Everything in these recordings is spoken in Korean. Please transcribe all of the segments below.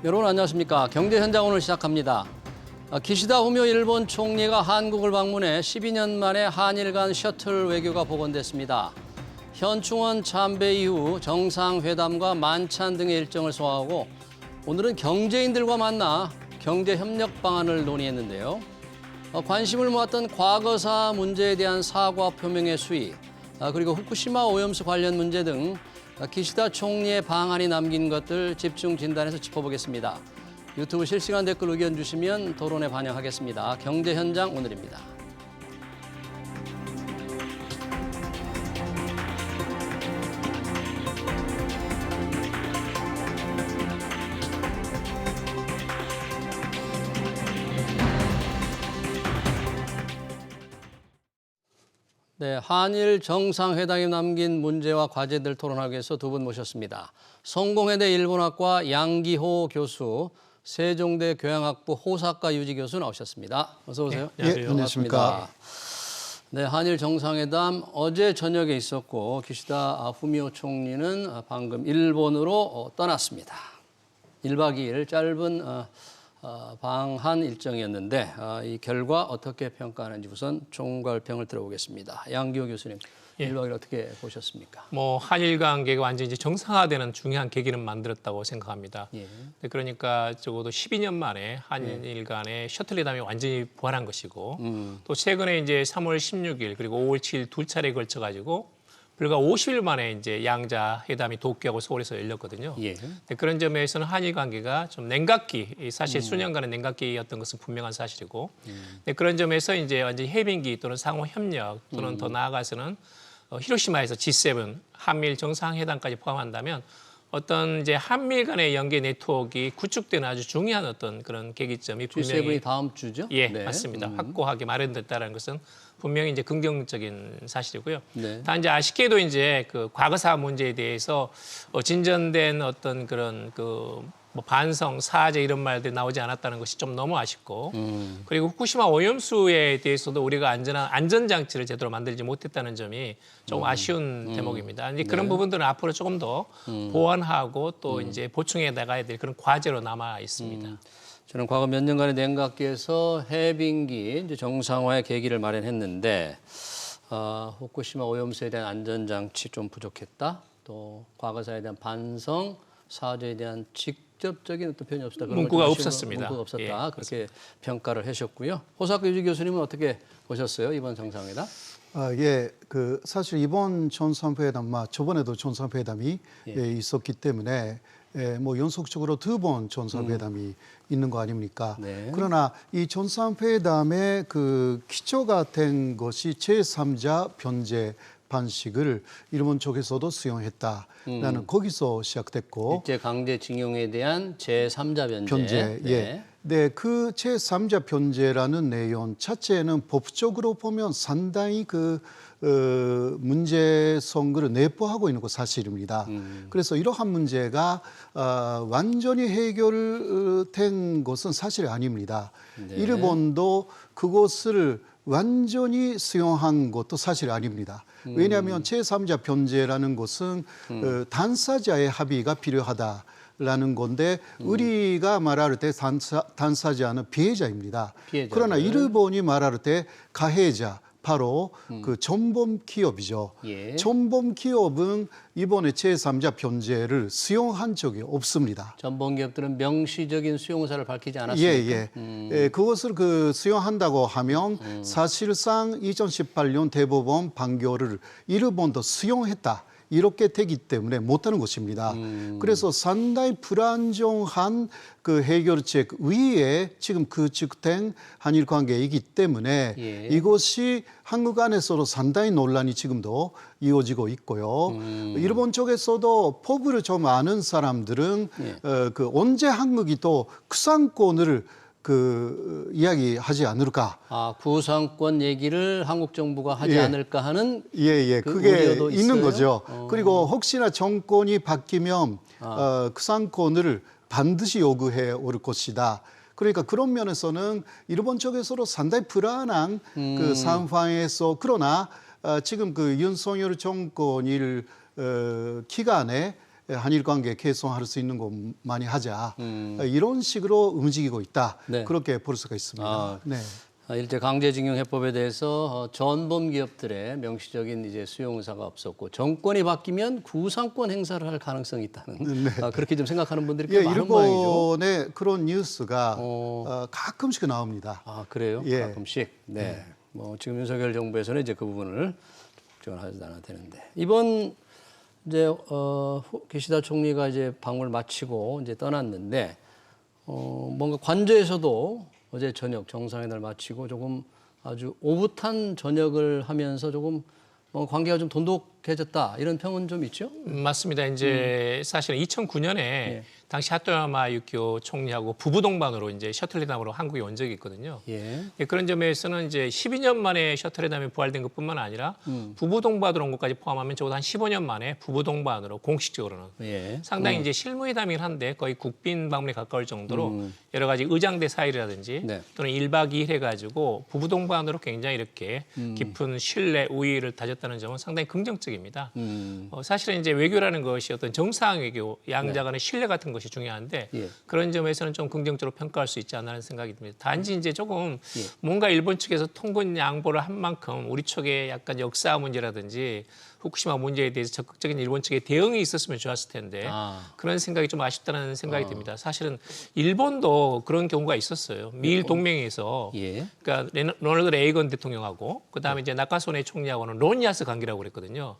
여러분 안녕하십니까. 경제 현장 오늘 시작합니다. 기시다 후미오 일본 총리가 한국을 방문해 12년 만에 한일 간 셔틀 외교가 복원됐습니다. 현충원 참배 이후 정상회담과 만찬 등의 일정을 소화하고 오늘은 경제인들과 만나 경제협력 방안을 논의했는데요. 관심을 모았던 과거사 문제에 대한 사과 표명의 수위, 그리고 후쿠시마 오염수 관련 문제 등 기시다 총리의 방안이 남긴 것들 집중 진단해서 짚어보겠습니다. 유튜브 실시간 댓글 의견 주시면 토론에 반영하겠습니다. 경제 현장 오늘입니다. 네, 한일 정상회담이 남긴 문제와 과제들 토론하기 위해서 두 분 모셨습니다. 성공회대 일본학과 양기호 교수, 세종대 교양학부 호사카 유지 교수 나오셨습니다. 어서 오세요. 네, 안녕하세요. 반갑습니다. 네, 한일 정상회담 어제 저녁에 있었고 기시다 후미오 총리는 방금 일본으로 떠났습니다. 1박 2일 짧은 방한 일정이었는데 이 결과 어떻게 평가하는지 우선 총괄평을 들어보겠습니다. 양기호 교수님, 1박 2일 어떻게 보셨습니까? 한일 관계가 완전히 이제 정상화되는 중요한 계기를 만들었다고 생각합니다. 예. 그러니까 적어도 12년 만에 한일 간의 셔틀회담이 완전히 부활한 것이고 또 최근에 이제 3월 16일 그리고 5월 7일 두 차례에 걸쳐 가지고 불과 50일 만에 이제 양자 회담이 도쿄하고 서울에서 열렸거든요. 예. 그런 점에서는 한일 관계가 좀 냉각기, 사실 수년간의 냉각기였던 것은 분명한 사실이고, 그런 점에서 이제 완전히 해빙기 또는 상호 협력 또는 더 나아가서는 히로시마에서 G7 한미일 정상회담까지 포함한다면 어떤 이제 한미일 간의 연계 네트워크가 구축되는 아주 중요한 어떤 그런 계기점이 분명히 G7이 다음 주죠? 예, 네. 맞습니다. 확고하게 마련됐다는 것은 분명히 이제 긍정적인 사실이고요. 네. 단 이제 아쉽게도 이제 그 과거사 문제에 대해서 진전된 어떤 그런 뭐 반성, 사죄 이런 말들이 나오지 않았다는 것이 좀 너무 아쉽고 그리고 후쿠시마 오염수에 대해서도 우리가 안전한 안전장치를 제대로 만들지 못했다는 점이 좀 아쉬운 대목입니다. 이제 그런 부분들은 앞으로 조금 더 보완하고 또 이제 보충해 나가야 될 그런 과제로 남아 있습니다. 저는 과거 몇 년간의 냉각기에서 해빙기 이제 정상화의 계기를 마련했는데 후쿠시마 오염수에 대한 안전장치 좀 부족했다. 또 과거사에 대한 반성, 사죄에 대한 직접적인 어떤 표현이 없었다. 그런 문구가 좀 없었습니다. 문구가 없었다. 예, 그렇게 평가를 하셨고요. 호사카 유지 교수님은 어떻게 보셨어요? 이번 정상회담? 사실 이번 정상회담, 저번에도 정상회담이 있었기 때문에 뭐 연속적으로 두 번 정상회담이 있는 거 아닙니까? 네. 그러나 이 정상회담의 그 기초가 된 것이 제3자 변제 방식을 일본 쪽에서도 수용했다라는 거기서 시작됐고 일제 강제징용에 대한 제3자 변제. 예. 네, 그 제3자 변제라는 내용 자체는 법적으로 보면 상당히 문제성을 내포하고 있는 거 사실입니다. 그래서 이러한 문제가 완전히 해결된 것은 사실 아닙니다. 네. 일본도 그것을 완전히 수용한 것도 사실 아닙니다. 왜냐하면 제3자 변제라는 것은 당사자의 합의가 필요하다. 라는 건데 우리가 말할 때 당사자는 피해자입니다. 피해자들. 그러나 일본이 말할 때 가해자 바로 그 전범 기업이죠. 예. 전범 기업은 이번에 제3자 변제를 수용한 적이 없습니다. 전범 기업들은 명시적인 수용사를 밝히지 않았습니까? 그것을 수용한다고 하면 사실상 2018년 대법원 판결을 일본도 수용했다. 이렇게 되기 때문에 못하는 것입니다. 그래서 상당히 불안정한 그 해결책 위에 지금 구축된 한일 관계이기 때문에 이것이 한국 안에서도 상당히 논란이 지금도 이어지고 있고요. 일본 쪽에서도 법을 좀 아는 사람들은 언제 한국이 또 구상권을 이야기하지 않을까. 구상권 얘기를 한국 정부가 하지 않을까 하는 그게 우려도 있는 있어요? 거죠. 그리고 혹시나 정권이 바뀌면 구상권을 반드시 요구해 올 것이다. 그러니까 그런 면에서는 일본 쪽에서도 상당히 불안한 그 상황에서 그러나 지금 그 윤석열 정권 기간에 한일 관계 개선할 수 있는 거 많이 하자. 이런 식으로 움직이고 있다. 네. 그렇게 볼 수가 있습니다. 아, 네. 일제 강제징용 해법에 대해서 전범 기업들의 명시적인 이제 수용 의사가 없었고 정권이 바뀌면 구상권 행사를 할 가능성이 있다는 그렇게 좀 생각하는 분들이 꽤 예, 많은 모양이죠. 일본의 그런 뉴스가 가끔씩 나옵니다. 아 그래요? 예. 가끔씩. 네. 뭐 지금 윤석열 정부에서는 이제 그 부분을 걱정을 하지 않아도 되는데 이번 이제 기시다 총리가 이제 방문을 마치고 이제 떠났는데 뭔가 관저에서도 어제 저녁 정상회담을 마치고 조금 아주 오붓한 저녁을 하면서 조금 관계가 좀 돈독해졌다 이런 평은 좀 있죠? 맞습니다. 이제 사실은 2009년에 당시 하토야마 유키오 총리하고 부부 동반으로 이제 셔틀회담으로 한국에 온 적이 있거든요. 예. 그런 점에서는 이제 12년 만에 셔틀회담이 부활된 것뿐만 아니라 부부 동반으로 온 것까지 포함하면 적어도 한 15년 만에 부부 동반으로 공식적으로는 예. 상당히 이제 실무회담이긴 한데 거의 국빈 방문에 가까울 정도로 여러 가지 의장대 사이라든지 네. 또는 1박 2일 해가지고 부부 동반으로 굉장히 이렇게 깊은 신뢰, 우위를 다졌다는 점은 상당히 긍정적입니다. 사실은 이제 외교라는 것이 어떤 정상 외교, 양자 간의 신뢰 같은 것이 중요한데 예. 그런 점에서는 좀 긍정적으로 평가할 수 있지 않나 하는 생각이 듭니다. 단지 이제 조금 뭔가 일본 측에서 통근 양보를 한 만큼 우리 쪽에 약간 역사 문제라든지 후쿠시마 문제에 대해서 적극적인 일본 측의 대응이 있었으면 좋았을 텐데 그런 생각이 좀 아쉽다는 생각이 듭니다. 사실은 일본도 그런 경우가 있었어요. 미일 동맹에서 예. 그러니까 로널드 레이건 대통령하고 그다음에 이제 나카소네 총리하고는 론야스 관계라고 그랬거든요.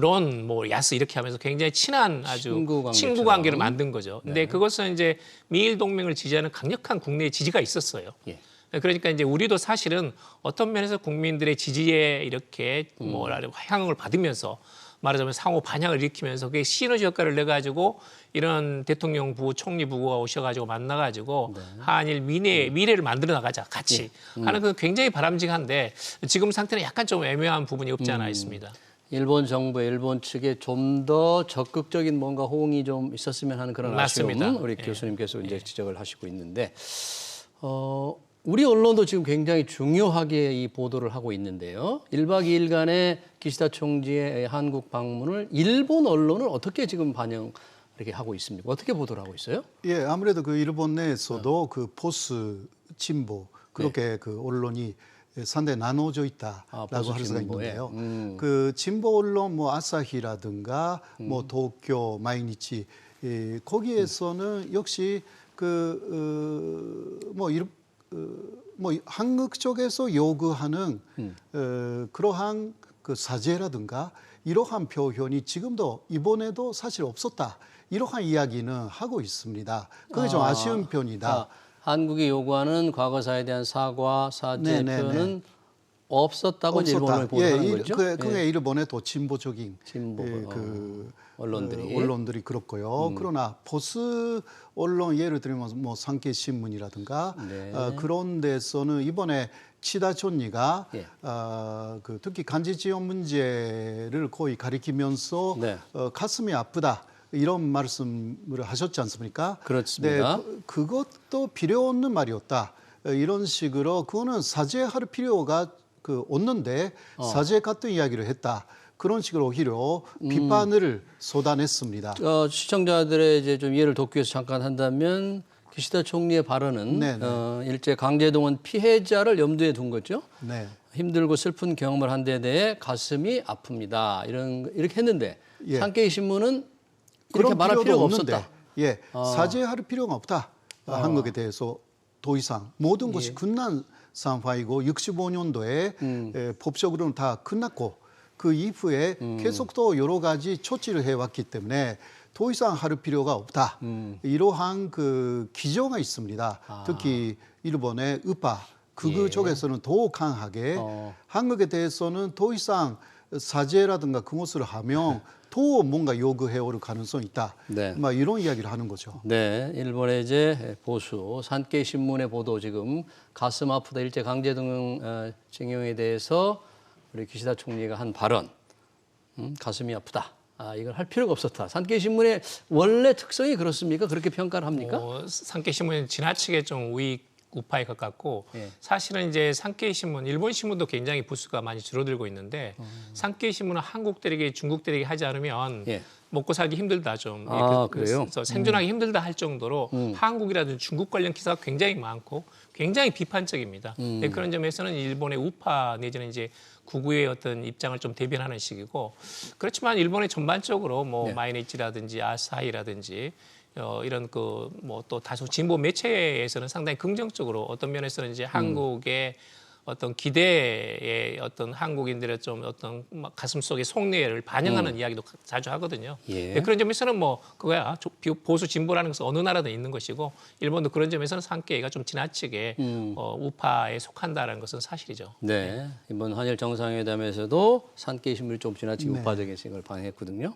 론, 뭐 야스 이렇게 하면서 굉장히 친한 아주 친구 관계를 만든 거죠. 근데 그것은 이제 미일 동맹을 지지하는 강력한 국내의 지지가 있었어요. 예. 그러니까 이제 우리도 사실은 어떤 면에서 국민들의 지지에 이렇게 뭐랄까 향응을 받으면서 말하자면 상호 반향을 일으키면서 그게 시너지 효과를 내 가지고 이런 대통령 부부, 총리 부부가 오셔가지고 만나가지고 한일 미래를 만들어 나가자 같이 하는 건 굉장히 바람직한데 지금 상태는 약간 좀 애매한 부분이 없지 않아 있습니다. 일본 정부, 일본 측에 좀 더 적극적인 뭔가 호응이 좀 있었으면 하는 그런 맞습니다. 아쉬움 우리 교수님께서 이제 지적을 하시고 있는데 우리 언론도 지금 굉장히 중요하게 이 보도를 하고 있는데요. 1박 2일간의 기시다 총리의 한국 방문을 일본 언론은 어떻게 지금 반영 이렇게 하고 있습니까? 어떻게 보도를 하고 있어요? 예, 아무래도 그 일본 내에서도 그 보수 진보 그렇게 그 언론이 상당히 나눠져 있다라고 보수 할 수가 진보에. 있는데요. 그 진보 언론 뭐 아사히라든가 뭐 도쿄 마이니치 거기에서는 역시 뭐 한국 쪽에서 요구하는 그러한 그 사죄라든가 이러한 표현이 지금도 이번에도 사실 없었다. 이러한 이야기는 하고 있습니다. 그게 좀 아쉬운 편이다. 한국이 요구하는 과거사에 대한 사과, 사죄 네네네. 표현은 없었다고 이제 일본을 보도하는 거죠. 그게 일본의 더 진보적인 언론들이 그렇고요. 그러나 보수 언론 예를 들면 뭐 산케이 신문이라든가 그런 데서는 이번에 치다 총리가 그 특히 간지 지원 문제를 거의 가리키면서 가슴이 아프다. 이런 말씀을 하셨지 않습니까? 그렇습니다. 네, 그것도 필요 없는 말이었다. 이런 식으로 그거는 사죄할 필요가 없는데 사죄 같은 이야기를 했다. 그런 식으로 오히려 비판을 쏟아냈습니다. 시청자들의 이제 좀 이해를 돕기 위해서 잠깐 한다면 기시다 총리의 발언은 일제 강제동원 피해자를 염두에 둔 거죠. 네. 힘들고 슬픈 경험을 한 데 대해 가슴이 아픕니다. 이렇게 했는데 산케이 신문은 이렇게 말할 필요가 없었다. 예, 사죄할 필요가 없다. 한국에 대해서 더 이상 모든 것이 끝난 상황이고 65년도에 법적으로는 다 끝났고 그 이후에 계속 또 여러 가지 조치를 해왔기 때문에 더 이상 할 필요가 없다. 이러한 그 기조가 있습니다. 특히 일본의 우파 극우 쪽에서는 더 강하게 한국에 대해서는 더 이상 사죄라든가 그것을 하면 더 뭔가 요구해 올 가능성이 있다. 막 이런 이야기를 하는 거죠. 네, 일본의 이제 보수 산케이 신문의 보도 지금 가슴 아프다 일제 강제징용에 대해서 우리 기시다 총리가 한 발언 가슴이 아프다. 이걸 할 필요가 없었다. 산케이 신문의 원래 특성이 그렇습니까? 그렇게 평가를 합니까? 산케이 신문은 지나치게 좀 우파에 가깝고 사실은 이제 산케이 신문, 일본 신문도 굉장히 부수가 많이 줄어들고 있는데 산케이 신문은 한국들에게 중국들에게 하지 않으면 먹고 살기 힘들다 좀. 그래요? 그래서 생존하기 힘들다 할 정도로 한국이라든지 중국 관련 기사가 굉장히 많고 굉장히 비판적입니다. 네, 그런 점에서는 일본의 우파 내지는 이제 구구의 어떤 입장을 좀 대변하는 식이고 그렇지만 일본의 전반적으로 뭐 네. 마이니치라든지 아사히라든지 이런 그 뭐 또 다소 진보 매체에서는 상당히 긍정적으로 어떤 면에서는 이제 한국의 어떤 기대의 어떤 한국인들의 좀 어떤 가슴 속의 속내를 반영하는 이야기도 자주 하거든요. 예. 네, 그런 점에서는 뭐 그거야 보수 진보라는 것은 어느 나라든 있는 것이고 일본도 그런 점에서는 산케이가 좀 지나치게 우파에 속한다라는 것은 사실이죠. 네, 이번 한일 정상회담에서도 산케이 신문이 좀 지나치게 네. 우파적인 생각을 방해했거든요.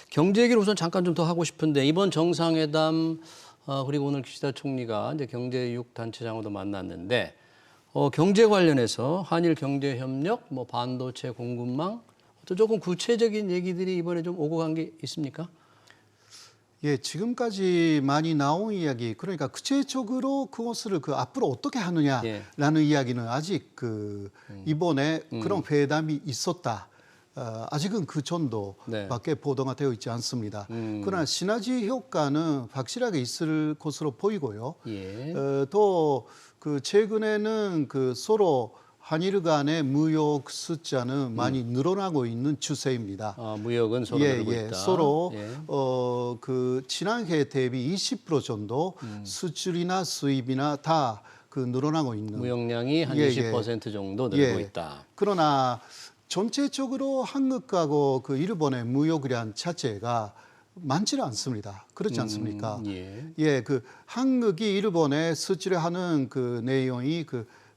경제 얘기를 우선 잠깐 좀 더 하고 싶은데 이번 정상회담 그리고 오늘 기시다 총리가 이제 경제육 단체장으로도 만났는데 경제 관련해서 한일 경제 협력, 뭐 반도체 공급망 또 조금 구체적인 얘기들이 이번에 좀 오고 간 게 있습니까? 예, 지금까지 많이 나온 이야기, 그러니까 구체적으로 그것을 앞으로 어떻게 하느냐라는 이야기는 아직 이번에 그런 회담이 있었다. 아직은 그 정도밖에 보도가 되어 있지 않습니다. 그러나 시너지 효과는 확실하게 있을 것으로 보이고요. 예. 또 최근에는 서로 한일 간의 무역 숫자는 많이 늘어나고 있는 추세입니다. 무역은 서로 늘고 있다. 서로 예. 지난해 대비 20% 정도 수출이나 수입이나 다 늘어나고 있는 무역량이 한 예, 20% 정도 늘고 예. 있다. 그러나 전체적으로 한국하고 일본의 무역량 자체가 많지는 않습니다. 그렇지 않습니까? 예. 한국이 일본에 수출하는 내용이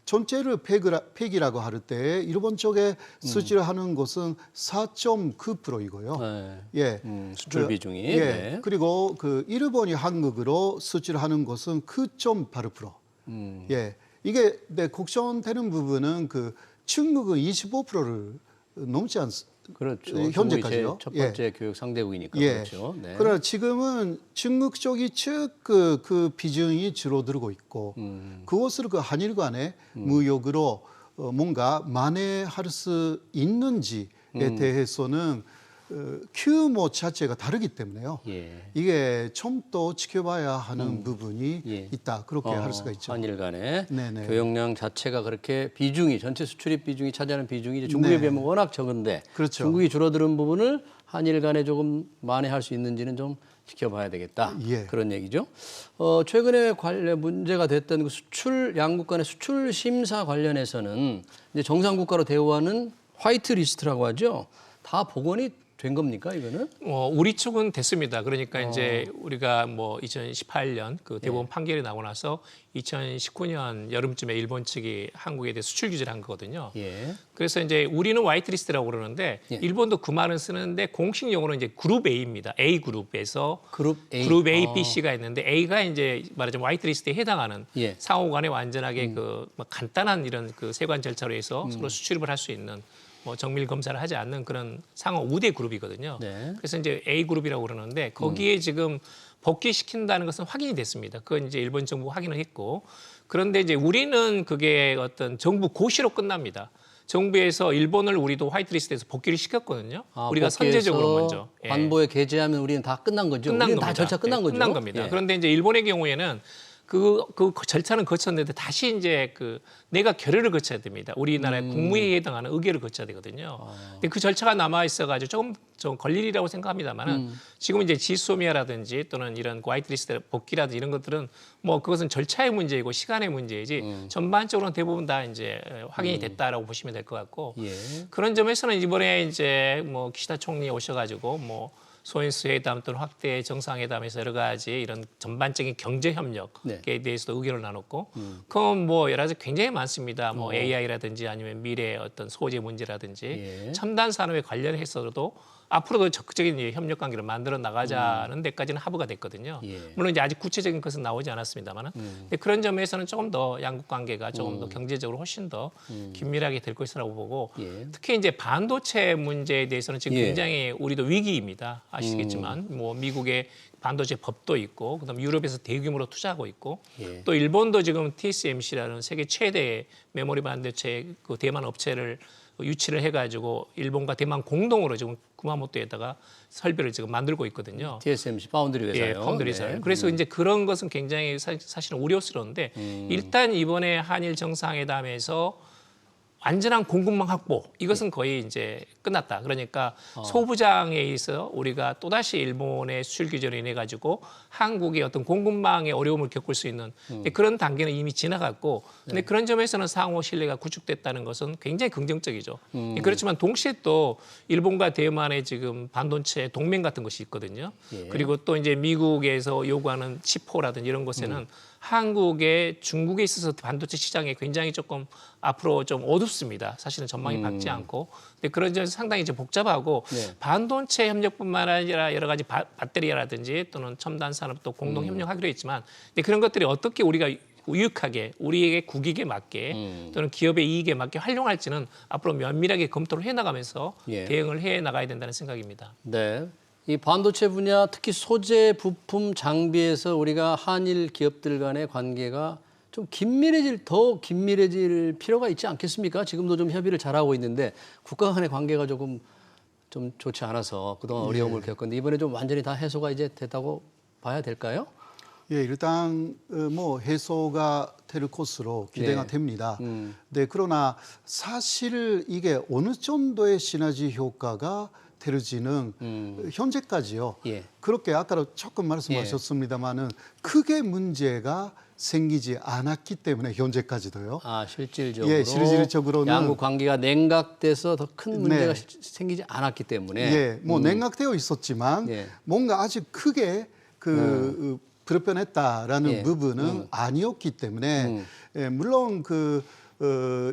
전체를 팩이라고 할 때 일본 쪽에 수출하는 것은 4.9%이고요. 네. 예. 수출 비중이. 예. 네. 그리고 일본이 한국으로 수출하는 것은 9.8%. 예. 이게 걱정되는 부분은 중국은 25%를 넘지 않습니다. 그렇죠. 현재까지요. 첫 번째 교육 상대국이니까 예. 그렇죠. 네. 그러나 지금은 중국 쪽이 쭉 비중이 줄어들고 있고 그것을 한일 간의 무역으로 뭔가 만회할 수 있는지에 대해서는 규모 자체가 다르기 때문에요. 예. 이게 좀 더 지켜봐야 하는 부분이 예. 있다. 그렇게 할 수가 있죠. 한일 간의 네네. 교역량 자체가 그렇게 비중이 전체 수출입 비중이 차지하는 비중이 이제 중국에 네. 비하면 워낙 적은데 그렇죠. 중국이 줄어드는 부분을 한일 간에 조금 만회할 수 있는지는 좀 지켜봐야 되겠다. 예. 그런 얘기죠. 최근에 관련 문제가 됐던 수출 양국 간의 수출 심사 관련해서는 이제 정상 국가로 대우하는 화이트 리스트라고 하죠. 다 복원이 된 겁니까 이거는? 우리 쪽은 됐습니다. 그러니까 이제 우리가 뭐 2018년 대법원 판결이 나고 나서 2019년 여름쯤에 일본 측이 한국에 대해 수출 규제를 한 거거든요. 예. 그래서 이제 우리는 화이트리스트라고 그러는데 예. 일본도 그 말은 쓰는데 공식 용어는 이제 그룹 A입니다. A 그룹에서 그룹 A. B, C가 있는데 A가 이제 말하자면 화이트리스트에 해당하는 예. 상호간에 완전하게 뭐 간단한 이런 세관 절차로 해서 서로 수출입을 할 수 있는 뭐 정밀 검사를 하지 않는 그런 상호 우대 그룹이거든요. 네. 그래서 이제 A 그룹이라고 그러는데 거기에 지금 복귀시킨다는 것은 확인이 됐습니다. 그건 이제 일본 정부가 확인을 했고 그런데 이제 우리는 그게 어떤 정부 고시로 끝납니다. 정부에서 일본을 우리도 화이트리스트에서 복귀를 시켰거든요. 우리가 선제적으로 먼저. 예. 관보에 게재하면 우리는 다 끝난 거죠. 끝난 우리는 겁니다. 다 절차 끝난 예, 거죠. 끝난 겁니다. 예. 그런데 이제 일본의 경우에는 그 절차는 거쳤는데 다시 이제 내가 결의를 거쳐야 됩니다. 우리나라의 국무회의에 해당하는 의결을 거쳐야 되거든요. 근데 그 절차가 남아 있어가지고 좀 걸릴 일이라고 생각합니다만은 지금 이제 지소미아라든지 또는 이런 화이트리스트 복귀라든지 이런 것들은 뭐 그것은 절차의 문제이고 시간의 문제이지 전반적으로는 대부분 다 이제 확인이 됐다라고 보시면 될 것 같고 예. 그런 점에서는 이번에 이제 뭐 기시다 총리 오셔가지고 뭐 소인수 회담 또는 확대 정상회담에서 여러 가지 이런 전반적인 경제 협력에 네. 대해서도 의견을 나눴고 그건 뭐 여러 가지 굉장히 많습니다. 뭐 AI라든지 아니면 미래의 어떤 소재 문제라든지 예. 첨단 산업에 관련해서도 앞으로도 적극적인 협력 관계를 만들어 나가자는 데까지는 합의가 됐거든요. 예. 물론 이제 아직 구체적인 것은 나오지 않았습니다만은 근데 그런 점에서는 조금 더 양국 관계가 조금 더 경제적으로 훨씬 더 긴밀하게 될 것이라고 보고 예. 특히 이제 반도체 문제에 대해서는 지금 예. 굉장히 우리도 위기입니다. 아시겠지만 뭐 미국의 반도체 법도 있고 그다음 유럽에서 대규모로 투자하고 있고 예. 또 일본도 지금 TSMC라는 세계 최대의 메모리 반도체 대만 업체를 유치를 해가지고 일본과 대만 공동으로 지금 구마모토에다가 설비를 지금 만들고 있거든요. TSMC 파운드리 회사요. 예, 파운드리 회사요. 네. 그래서 이제 그런 것은 굉장히 사실은 우려스러운데 일단 이번에 한일 정상회담에서 완전한 공급망 확보 이것은 거의 이제 끝났다. 그러니까 소부장에 있어 우리가 또다시 일본의 수출 규제로 인해 가지고 한국의 어떤 공급망의 어려움을 겪을 수 있는 그런 단계는 이미 지나갔고 근데 그런 점에서는 상호 신뢰가 구축됐다는 것은 굉장히 긍정적이죠. 그렇지만 동시에 또 일본과 대만의 지금 반도체 동맹 같은 것이 있거든요. 예. 그리고 또 이제 미국에서 요구하는 치포라든지 이런 것에는 한국의 중국에 있어서 반도체 시장이 굉장히 조금 앞으로 좀 어둡습니다. 사실은 전망이 밝지 않고. 근데 그런 점에서 상당히 이제 복잡하고 네. 반도체 협력뿐만 아니라 여러 가지 배터리라든지 또는 첨단 산업도 공동 협력하기로 했지만 근데 그런 것들이 어떻게 우리가 유익하게 우리에게 국익에 맞게 또는 기업의 이익에 맞게 활용할지는 앞으로 면밀하게 검토를 해나가면서 예. 대응을 해 나가야 된다는 생각입니다. 네. 이 반도체 분야 특히 소재, 부품, 장비에서 우리가 한일 기업들 간의 관계가 좀 더 긴밀해질 필요가 있지 않겠습니까? 지금도 좀 협의를 잘하고 있는데 국가 간의 관계가 조금 좀 좋지 않아서 그동안 어려움을 겪었는데 이번에 좀 완전히 다 해소가 이제 됐다고 봐야 될까요? 예, 일단 뭐 해소가 될 것으로 기대가 네. 됩니다. 네, 그러나 사실 이게 어느 정도의 시너지 효과가 될지는 현재까지요. 예. 그렇게 아까도 조금 말씀하셨습니다마는 크게 문제가 생기지 않았기 때문에 현재까지도요. 아, 실질적으로 예, 실질적으로는 양국 관계가 냉각돼서 더 큰 문제가 네. 생기지 않았기 때문에 예, 뭐 냉각되어 있었지만 예. 뭔가 아직 크게 불편했다라는 예. 부분은 아니었기 때문에 예, 물론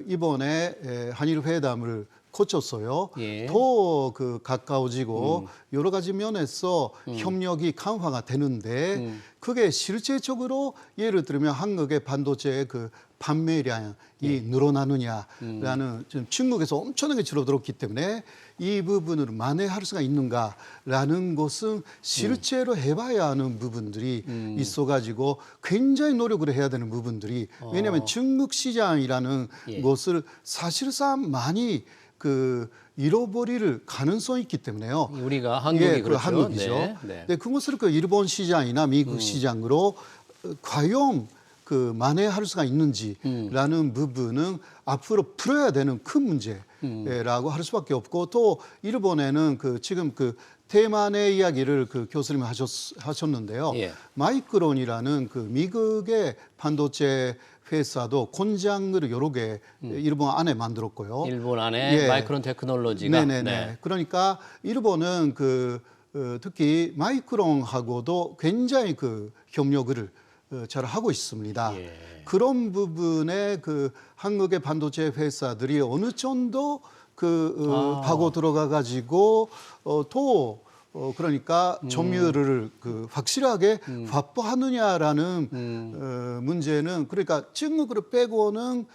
이번에 한일 회담을 거쳤어요. 예. 더 가까워지고 여러 가지 면에서 협력이 강화가 되는데 그게 실제적으로 예를 들면 한국의 반도체의 판매량이 늘어나느냐라는 지금 중국에서 엄청나게 줄어들었기 때문에 이 부분을 만회할 수가 있는가라는 것은 실제로 해봐야 하는 부분들이 있어가지고 굉장히 노력을 해야 되는 부분들이 왜냐하면 중국 시장이라는 예. 것을 사실상 많이 잃어버릴 가능성이 있기 때문에요. 우리가 한국이 예, 그렇죠. 한국이죠. 네, 네. 네, 그것을 일본 시장이나 미국 시장으로 과연 만회할 수가 있는지라는 부분은 앞으로 풀어야 되는 큰 문제라고 할 수밖에 없고 또 일본에는 지금 대만의 이야기를 교수님이 하셨는데요. 예. 마이크론이라는 미국의 반도체 회사도 공장을 여러 개 일본 안에 만들었고요. 일본 안에 예. 마이크론 테크놀로지가 네네네. 네. 그러니까 일본은 특히 마이크론하고도 굉장히 협력을 잘 하고 있습니다. 예. 그런 부분에 한국의 반도체 회사들이 어느 정도 파고 들어가 가지고 그러니까 점유율을 확실하게 확보하느냐라는 문제는 그러니까 중국을 빼고는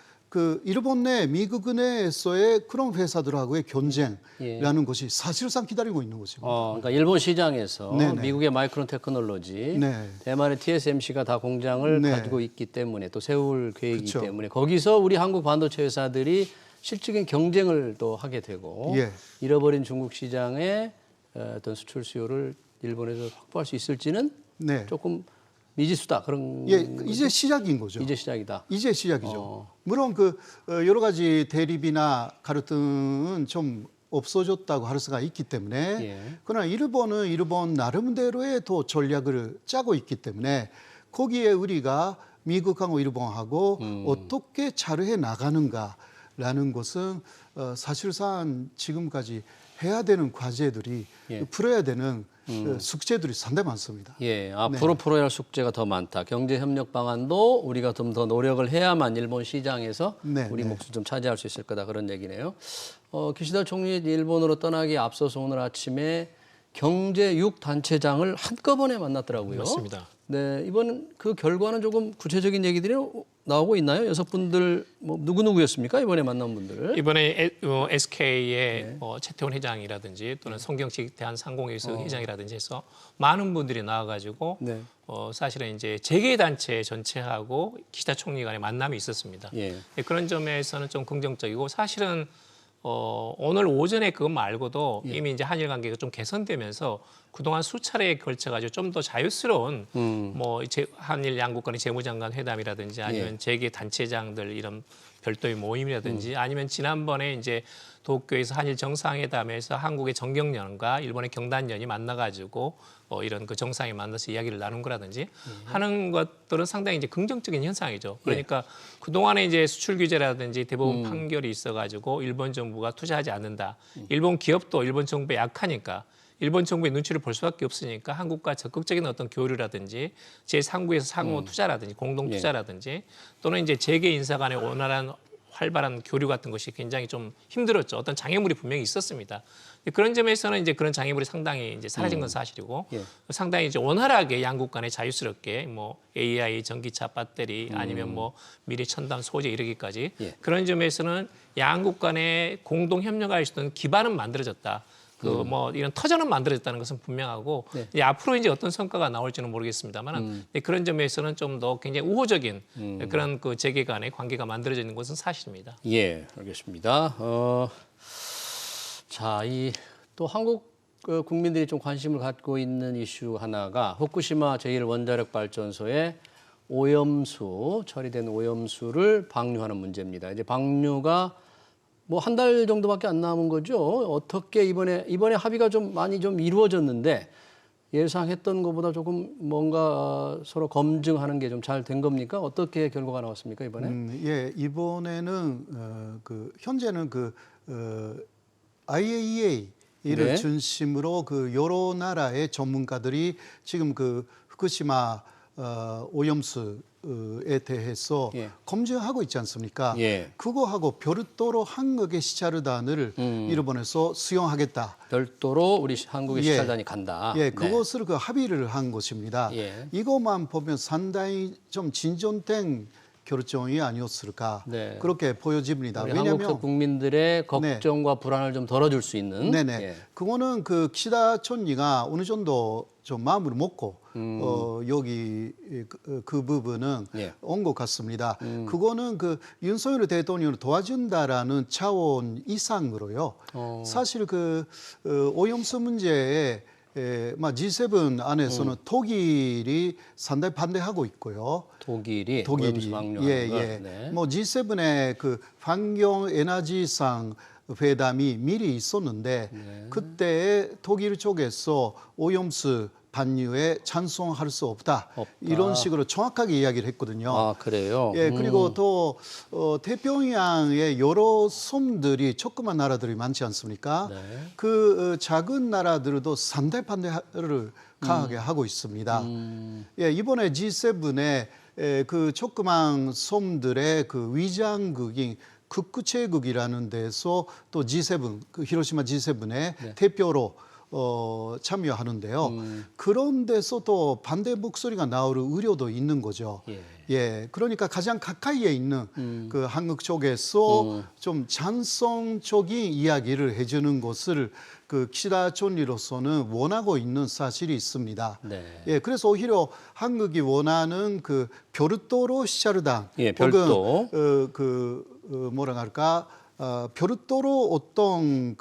일본 내 미국 내에서의 그런 회사들하고의 경쟁이라는 것이 사실상 기다리고 있는 것입니다. 그러니까 일본 시장에서 네네. 미국의 마이크론 테크놀로지, 네. 대만의 TSMC가 다 공장을 네. 가지고 있기 때문에 또 세울 계획이기 그쵸. 때문에 거기서 우리 한국 반도체 회사들이 실질적인 경쟁을 또 하게 되고 예. 잃어버린 중국 시장의 어떤 수출 수요를 일본에서 확보할 수 있을지는 네. 조금 미지수다 그런 예, 이제 시작인 거죠. 이제 시작이다. 이제 시작이죠. 물론 여러 가지 대립이나 갈등은 좀 없어졌다고 할 수가 있기 때문에 예. 그러나 일본은 일본 나름대로의 또 전략을 짜고 있기 때문에 거기에 우리가 미국하고 일본하고 어떻게 자료해 나가는가라는 것은 사실상 지금까지 해야 되는 과제들이 예. 풀어야 되는 숙제들이 상당히 많습니다. 예, 앞으로 풀어야 할 숙제가 더 많다. 경제 협력 방안도 우리가 좀 더 노력을 해야만 일본 시장에서 네, 우리 네. 몫을 좀 차지할 수 있을 거다 그런 얘기네요. 기시다 총리 일본으로 떠나기 앞서서 오늘 아침에 경제 6단체장을 한꺼번에 만났더라고요. 맞습니다. 네, 이번 결과는 조금 구체적인 얘기들이 나오고 있나요? 6분들 누구였습니까? 이번에 만난 분들. 이번에 SK의 최태원 회장이라든지 또는 송경식 대한상공회의소 회장이라든지 해서 많은 분들이 나와가지고 네. 사실은 이제 재계단체 전체하고 기시다 총리 간의 만남이 있었습니다. 예. 그런 점에서는 좀 긍정적이고 사실은 오늘 오전에 그것 말고도 예. 이미 이제 한일 관계가 좀 개선되면서 그동안 수차례에 걸쳐가지고 좀 더 자유스러운 뭐 한일 양국 간의 재무장관 회담이라든지 아니면 예. 재계 단체장들 이런 별도의 모임이라든지 아니면 지난번에 이제 도쿄에서 한일 정상회담에서 한국의 정경련과 일본의 경단련이 만나가지고 이런 그 정상에 만나서 이야기를 나눈 거라든지 하는 것들은 상당히 이제 긍정적인 현상이죠. 그러니까 그동안에 이제 수출 규제라든지 대법원 판결이 있어가지고 일본 정부가 투자하지 않는다. 일본 기업도 일본 정부에 약하니까 일본 정부의 눈치를 볼 수밖에 없으니까 한국과 적극적인 어떤 교류라든지 제3국에서 상호 투자라든지 공동 투자라든지 또는 이제 재계 인사 간의 원활한 활발한 교류 같은 것이 굉장히 좀 힘들었죠. 어떤 장애물이 분명히 있었습니다. 그런 점에서는 이제 그런 장애물이 상당히 이제 사라진 건 사실이고 예. 상당히 이제 원활하게 양국 간에 자유스럽게 뭐 AI, 전기차, 배터리 아니면 뭐 미래 첨단 소재 이르기까지 예. 그런 점에서는 양국 간에 공동 협력할 수 있는 기반은 만들어졌다. 그 뭐 이런 터전은 만들어졌다는 것은 분명하고 네. 이제 앞으로 이제 어떤 성과가 나올지는 모르겠습니다만 그런 점에서는 좀 더 굉장히 우호적인 그런 그 재계 간의 관계가 만들어져 있는 것은 사실입니다. 예, 알겠습니다. 자, 이 또 한국 국민들이 좀 관심을 갖고 있는 이슈 하나가 후쿠시마 제1원자력 발전소의 오염수, 처리된 오염수를 방류하는 문제입니다. 이제 방류가 뭐 한 달 정도밖에 안 남은 거죠. 어떻게 이번에 합의가 좀 많이 좀 이루어졌는데 예상했던 것보다 조금 뭔가 서로 검증하는 게 좀 잘 된 겁니까? 어떻게 결과가 나왔습니까 이번에? 예, 이번에는 현재는 IAEA를 네. 중심으로 그 여러 나라의 전문가들이 지금 그 후쿠시마 오염수에 대해서 예. 검증하고 있지 않습니까? 예. 그거하고 별도로 한국의 시찰단을 일본에서 수용하겠다. 별도로 우리 한국의 예. 시찰단이 간다. 예, 네. 그것을 그 합의를 한 것입니다. 예. 이것만 보면 상당히 좀 진전된 결정이 아니었을까 네. 그렇게 보여집니다. 우리 왜냐하면 한국 국민들의 걱정과 불안을 좀 덜어줄 수 있는. 네네. 예. 그거는 그 기시다 총리가 어느 정도 좀 마음을 먹고 여기 그 부분은 예. 온 것 같습니다. 그거는 그 윤석열 대통령을 도와준다라는 차원 이상으로요. 사실 그 오염수 문제에 G7 안에서는 독일이 상당히 반대하고 있고요. 독일이 오염수 방류하는 것. 네. 뭐 G7의 그 환경 에너지상 회담이 미리 있었는데 그때 독일 쪽에서 오염수 반류에 찬성할 수 없다. 이런 식으로 정확하게 이야기를 했거든요. 아, 그래요? 예, 그리고 또 태평양의 여러 섬들이 조그만 나라들이 많지 않습니까? 네. 그 작은 나라들도 상대 반대를 강하게 하고 있습니다. 예, 이번에 G7에 그 조그만 섬들의 그 위장국인 극구체국이라는 데서 또 G7, 그 히로시마 G7의 대표로 참여하는데요. 그런 데서 또 반대 목소리가 나올 우려도 있는 거죠. 예, 그러니까 가장 가까이에 있는 그 한국 쪽에서 좀 찬성적인 이야기를 해주는 것을 그 기시다 총리로서는 원하고 있는 사실이 있습니다. 네. 예, 그래서 오히려 한국이 원하는 그 별도로 시찰단 예, 별도. 혹은 뭐라 할까 별도로 어떤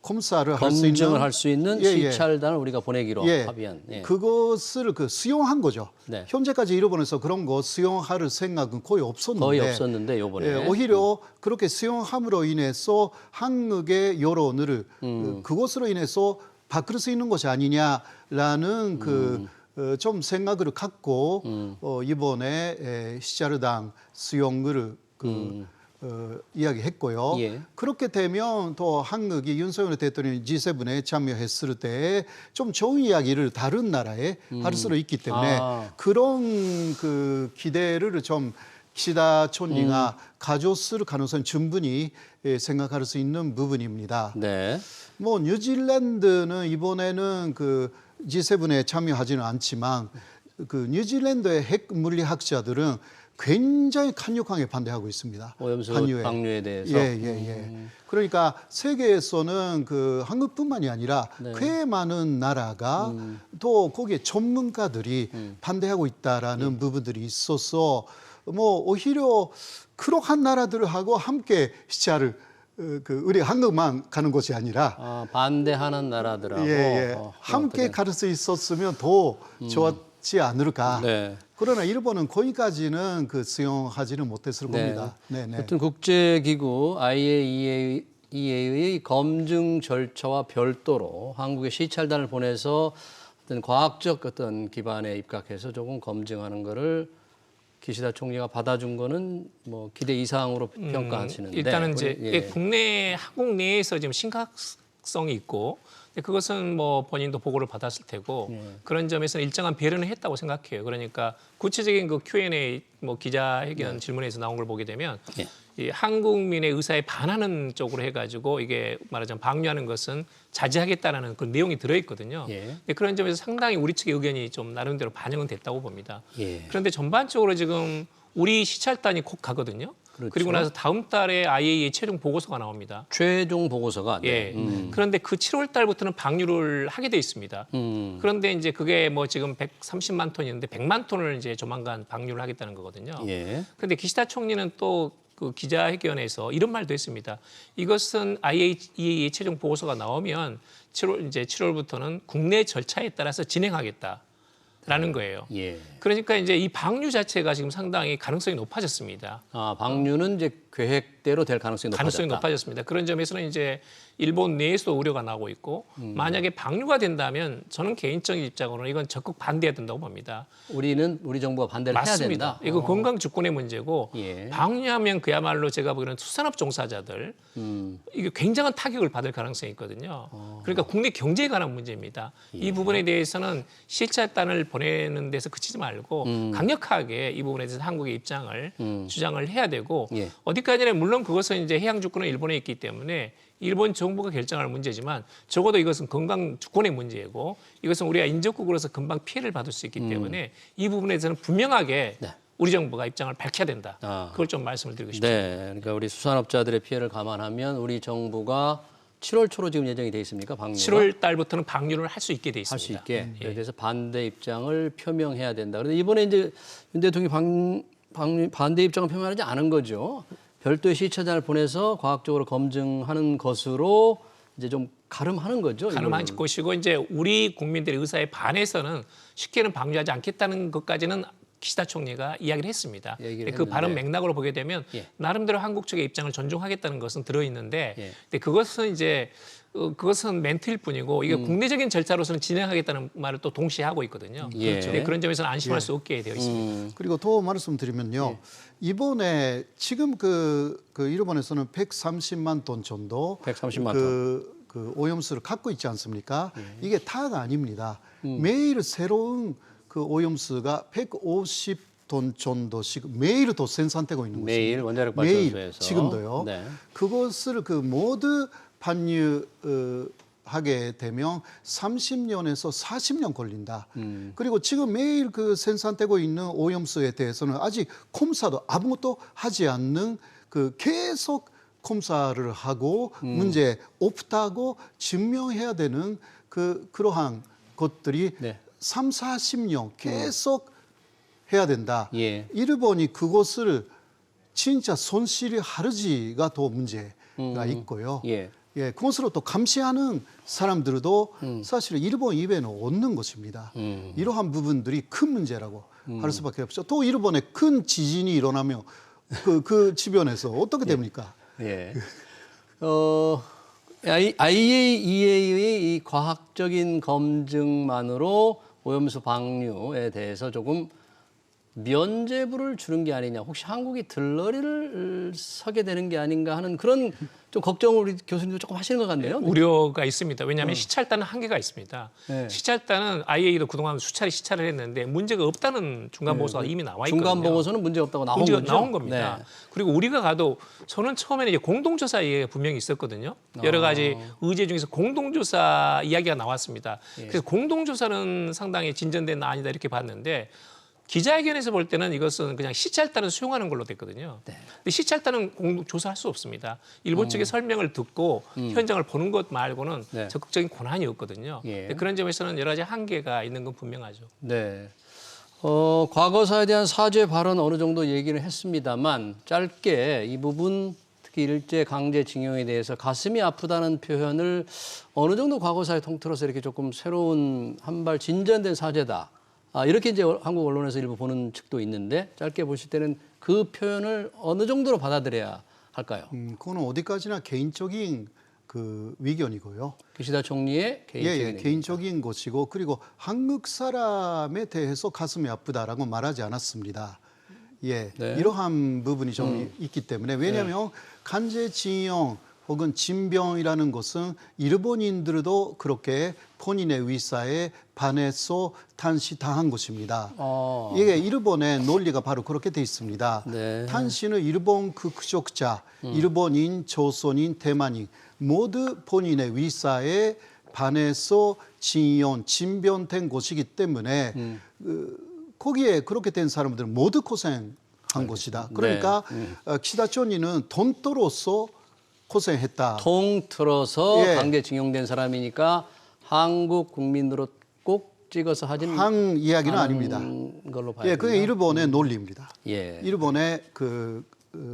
검사를 할 수 있는 검증을 할 수 있는 예, 예. 시찰단을 우리가 보내기로 예, 합의한. 예. 그것을 수용한 거죠. 네. 현재까지 일본에서 그런 거 수용할 생각은 거의 없었는데, 거의 없었는데 요번에. 예, 오히려 그렇게 수용함으로 인해서 한국의 여론을 그것으로 인해서 바꿀 수 있는 것이 아니냐라는 좀 생각을 갖고 이번에 시찰단 수용을 이야기했고요. 예. 그렇게 되면 또 한국이 윤석열 대통령이 G7에 참여했을 때 좀 좋은 이야기를 다른 나라에 할 수도 있기 때문에 그런 그 기대를 좀 기시다 총리가 가졌을 가능성이 충분히 생각할 수 있는 부분입니다. 네. 뭐 뉴질랜드는 이번에는 그 G7에 참여하지는 않지만 그 뉴질랜드의 핵 물리학자들은 굉장히 강력하게 반대하고 있습니다. 오염수 방류에 대해서. 예. 그러니까 세계에서는 그 한국뿐만이 아니라 꽤 많은 나라가 또 거기에 전문가들이 반대하고 있다라는 부분들이 있어서 뭐 오히려 그러한 나라들하고 함께 시차를 우리 한국만 가는 것이 아니라 반대하는 나라들하고 함께 갈 수 있었으면 더 좋았지 않을까. 네. 그러나 일본은 거기까지는 수용하지는 못했을 겁니다. 네, 네. 하여튼 국제기구 IAEA의 검증 절차와 별도로 한국에 시찰단을 보내서 어떤 과학적 어떤 기반에 입각해서 조금 검증하는 거를 기시다 총리가 받아준 거는 뭐 기대 이상으로 평가하시는데 일단은 이제 국내 한국 내에서 지금 심각성이 있고 그것은 뭐 본인도 보고를 받았을 테고 그런 점에서는 일정한 배려는 했다고 생각해요. 그러니까 구체적인 그 Q&A 뭐 기자회견 질문에서 나온 걸 보게 되면 이 한국민의 의사에 반하는 쪽으로 해가지고 이게 말하자면 방류하는 것은 자제하겠다라는 그 내용이 들어있거든요. 근데 그런 점에서 상당히 우리 측의 의견이 좀 나름대로 반영은 됐다고 봅니다. 그런데 전반적으로 지금 우리 시찰단이 곧 가거든요. 그렇죠. 그리고 나서 다음 달에 IAEA 최종 보고서가 나옵니다. 최종 보고서가 그런데 그 7월 달부터는 방류를 하게 돼 있습니다. 그런데 이제 그게 뭐 지금 130만 톤이었는데 100만 톤을 이제 조만간 방류를 하겠다는 거거든요. 그런데 기시다 총리는 또 그 기자회견에서 이런 말도 했습니다. 이것은 IAEA 최종 보고서가 나오면 7월부터는 국내 절차에 따라서 진행하겠다. 라는 거예요. 그러니까 이제 이 방류 자체가 지금 상당히 가능성이 높아졌습니다. 방류는 이제 계획대로 될 가능성이 높아졌습니다. 그런 점에서는 이제 일본 내에서도 우려가 나오고 있고 만약에 방류가 된다면 저는 개인적인 입장으로는 이건 적극 반대해야 된다고 봅니다. 우리 정부가 반대를 맞습니다. 해야 된다. 이거 건강 주권의 문제고 방류하면 그야말로 제가 보기에는 수산업 종사자들 이게 굉장한 타격을 받을 가능성이 있거든요. 그러니까 국내 경제에 관한 문제입니다. 이 부분에 대해서는 시찰단을 보내는 데서 그치지 말고 강력하게 이 부분에 대해서 한국의 입장을 주장을 해야 되고 어디까지나 물론 그것은 이제 해양 주권은 일본에 있기 때문에 일본 정부가 결정할 문제지만 적어도 이것은 건강 주권의 문제이고 이것은 우리가 인접국으로서 금방 피해를 받을 수 있기 때문에 이 부분에 대해서는 분명하게 우리 정부가 입장을 밝혀야 된다. 그걸 좀 말씀을 드리고 싶습니다. 그러니까 우리 수산업자들의 피해를 감안하면 우리 정부가 7월 초로 지금 예정이 돼 있습니까? 방류가? 7월 달부터는 방류를 할 수 있게 돼 있습니다. 할 수 있게. 그래서 반대 입장을 표명해야 된다. 그런데 이번에 이제 윤 대통령이 반대 입장을 표명하지 않은 거죠. 별도의 시찰단을 보내서 과학적으로 검증하는 것으로 이제 좀 가름하는 거죠. 가름한 것이고 이제 우리 국민들의 의사에 반해서는 쉽게는 방류하지 않겠다는 것까지는 기시다 총리가 이야기를 했습니다. 그 발언 맥락으로 보게 되면 나름대로 한국 측의 입장을 존중하겠다는 것은 들어있는데 근데 그것은 멘트일 뿐이고 이게 국내적인 절차로서는 진행하겠다는 말을 또 동시에 하고 있거든요. 그런 점에서는 안심할 수 없게 되어 있습니다. 그리고 더 말씀드리면요. 이번에 지금 일본에서는 130만 톤 정도 130만 톤. 오염수를 갖고 있지 않습니까? 이게 다가 아닙니다. 매일 새로운 오염수가 150톤 정도씩 매일 더 생산되고 있는 것입니다. 매일 원자력 발전소에서. 매일 지금도요. 그것을 모두 반유하게 되면 30년에서 40년 걸린다. 그리고 지금 매일 생산되고 있는 오염수에 대해서는 아직 검사도 아무것도 하지 않는 계속 검사를 하고 문제 없다고 증명해야 되는 그러한 것들이 3, 40년 계속 해야 된다. 일본이 그것을 진짜 손실이 하르지가 더 문제가 있고요. 그것으로 또 감시하는 사람들도 사실 일본 입에는 없는 것입니다. 이러한 부분들이 큰 문제라고 할 수밖에 없죠. 또 일본에 큰 지진이 일어나면 그 주변에서 어떻게 됩니까? IAEA의 이 과학적인 검증만으로 오염수 방류에 대해서 조금 면죄부를 주는 게 아니냐, 혹시 한국이 들러리를 서게 되는 게 아닌가 하는 그런 좀 걱정을 우리 교수님도 조금 하시는 것 같네요. 우려가 있습니다. 왜냐하면 시찰단은 한계가 있습니다. 시찰단은 IAEA도 그동안 수차례 시찰을 했는데 문제가 없다는 중간 보고서가 이미 나와 있거든요. 중간 보고서는 문제 없다고 나온 거죠. 나온 겁니다. 그리고 우리가 가도 저는 처음에는 이제 공동조사 이야기가 분명히 있었거든요. 여러 가지 의제 중에서 공동조사 이야기가 나왔습니다. 그래서 공동조사는 상당히 진전된 아니다 이렇게 봤는데 기자회견에서 볼 때는 이것은 그냥 시찰단을 수용하는 걸로 됐거든요. 근데 시찰단은 조사할 수 없습니다. 일본 측의 설명을 듣고 현장을 보는 것 말고는 적극적인 권한이 없거든요. 그런 점에서는 여러 가지 한계가 있는 건 분명하죠. 과거사에 대한 사죄 발언 어느 정도 얘기를 했습니다만 짧게 이 부분 특히 일제 강제징용에 대해서 가슴이 아프다는 표현을 어느 정도 과거사에 통틀어서 이렇게 조금 새로운 한 발 진전된 사죄다. 이렇게 이제 한국 언론에서 일부 보는 측도 있는데 짧게 보실 때는 그 표현을 어느 정도로 받아들여야 할까요? 그거는 어디까지나 개인적인 그 의견이고요. 기시다 총리의 개인적인 개인적인 것이고 그리고 한국 사람에 대해서 가슴이 아프다라고 말하지 않았습니다. 예, 네. 이러한 부분이 좀 있기 때문에 왜냐하면 강제징용 혹은 진병이라는 것은 일본인들도 그렇게 본인의 의사에 반해서 탄시당한 것입니다. 이게 일본의 논리가 바로 그렇게 돼 있습니다. 네. 탄시는 일본 극족자, 일본인, 조선인, 대만인 모두 본인의 의사에 반해서 진변된 것이기 때문에 거기에 그렇게 된 사람들은 모두 고생한 것이다. 그러니까 키시다 총리는 돈토로서 고생했다. 통틀어서 예. 강제징용된 사람이니까 한국 국민으로 꼭 찍어서 하진 한 이야기는 아닙니다. 걸로 봐야 예, 그게 일본의 논리입니다. 예. 일본의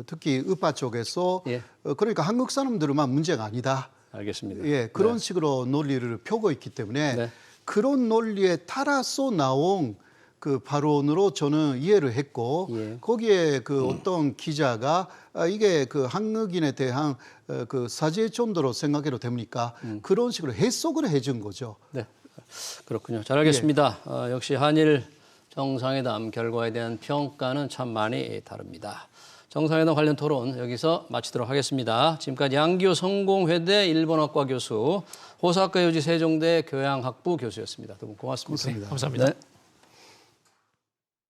특히 의파 쪽에서 예. 그러니까 한국 사람들만 문제가 아니다. 알겠습니다. 예, 그런 식으로 논리를 펴고 있기 때문에 네. 그런 논리에 따라서 나온 그 발언으로 저는 이해를 했고 예. 거기에 그 어떤 기자가 이게 그 한국인에 대한 그 사죄 정도로 생각해도 됩니까? 그런 식으로 해석을 해준 거죠. 네, 그렇군요. 잘 알겠습니다. 역시 한일 정상회담 결과에 대한 평가는 참 많이 다릅니다. 정상회담 관련 토론 여기서 마치도록 하겠습니다. 지금까지 양기호 성공회대 일본어과 교수, 호사카 요지 세종대 교양학부 교수였습니다. 두 분 고맙습니다. 고맙습니다. 감사합니다. 네.